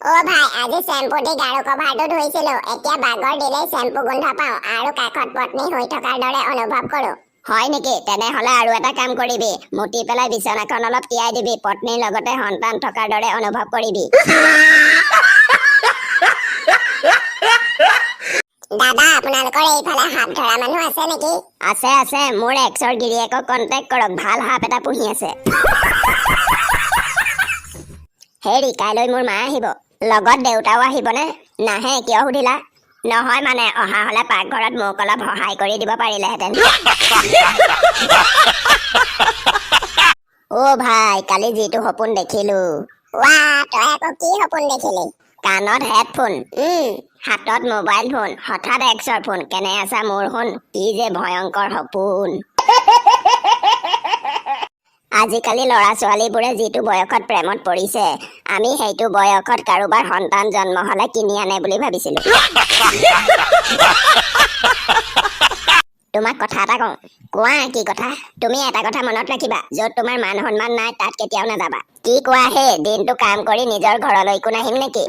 অ ভাই আজি শ্যাম্পু দি গাৰু কভাৰটো ধুইছিলো এতিয়া বাগৰ দিলে শ্যাম্পু গোন্ধ পাওঁ আৰু কাষত পত্নী হৈ থকাৰ দৰে অনুভৱ কৰো হয় নেকি তেনেহলে আৰু এটা কাম কৰিবি মুতি পেলাই বিছনাখন অলপ তিয়াই দিবি পত্নীৰ লগতে সন্তান থকাৰ দৰে অনুভৱ কৰিবি দাদা আপোনালোকৰ এইফালে হাত ধৰা মানুহ আছে নেকি আছে আছে মোৰ এক্সৰ গিৰিয়েকক কন্টেক্ট কৰক ভাল হাপ এটা পুহি আছে হেৰি কাইলৈ মোৰ মা আহিব লগত দেউতাও আহিবনে নাহে কিয় সুধিলা নহয় মানে অহা হলে পাকঘৰত মোক অলপ সহায় কৰি দিব পাৰিলেহেঁতেন অ ভাই কালি যিটো সপোন দেখিলো ৱা তই আকৌ কি সপোন দেখিলি কাণত হেডফোন হাতত মোবাইল ফোন হঠাৎ এক্সৰ ফোন কেনে আছা মোৰ শুন কি যে ভয়ংকৰ সপোন আজিকালি ল'ৰা ছোৱালীবোৰে যিটো বয়সত প্ৰেমত পৰিছে আমি সেইটো বয়সত কাৰোবাৰ সন্তান জন্ম হলে কিনি আনে বুলি ভাবিছিলো তোমাক কথা এটা কওঁ কোৱা কি কথা তুমি এটা কথা মনত ৰাখিবা য'ত তোমাৰ মান সন্মান নাই তাত কেতিয়াও নাযাবা কি কোৱা হে দিনটো কাম কৰি নিজৰ ঘৰলৈকো নাহিম নেকি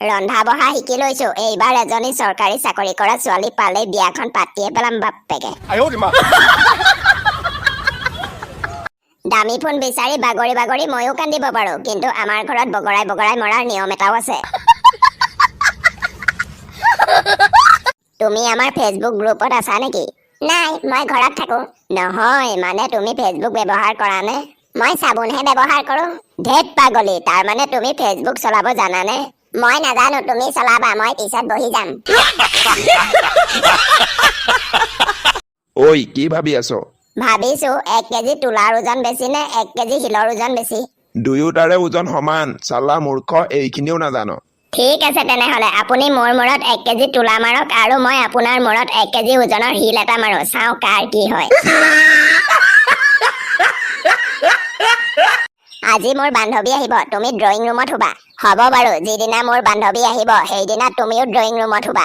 ৰন্ধা বঢ়া শিকি লৈছো এইবাৰ এজনী চৰকাৰী চাকৰি কৰা ছোৱালী পালে বিয়াখন পাতিয়ে পেলাম বাপ্পেকে দামী ফোন বিচাৰি বাগৰি বাগৰি ময়ো কান্দিব পাৰো কিন্তু আমাৰ ঘৰত বগৰাই বগৰাই মৰাৰ নিয়ম এটাও আছে তুমি আমাৰ ফেচবুক গ্ৰুপত আছা নেকি নাই মই ঘৰত থাকো নহয় মানে তুমি ফেচবুক ব্যৱহাৰ কৰা নে মই চাবোনহে ব্যৱহাৰ কৰো ধেত পাগলি তাৰ মানে তুমি ফেচবুক চলাব জানানে মই নাজানো তুমি চলাবা মই পিছত বহি যাম ঐ কি ভাবি আছো ভাবিছো 1 কেজি তোলাৰ ওজন বেছি নে 1 কেজি শিলৰ ওজন বেছি দুয়োটাৰে ওজন সমান চালা মূৰ্খ এইখিনিও নাজানো ঠিক আছে তেনেহলে আপুনি মোৰ মূৰত 1 কেজি তোলা মাৰক আৰু মই আপোনাৰ মূৰত 1 কেজি ওজনৰ শিল এটা মাৰো চাও কাৰ কি হয় আজি মোৰ বান্ধৱী আহিব তুমি ড্ৰয়িং ৰুমত শুবা হ'ব বাৰু যিদিনা মোৰ বান্ধৱী আহিব সেইদিনা তুমিও ড্ৰয়িং ৰুমত শুবা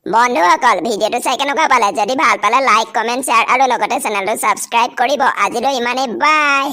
বন্ধুসকল ভিডিঅ'টো চাই কেনেকুৱা পালে যদি ভাল পালে লাইক কমেন্ট শ্বেয়াৰ আৰু লগতে চেনেলটো ছাবস্ক্ৰাইব কৰিব আজিলৈ ইমানেই বাই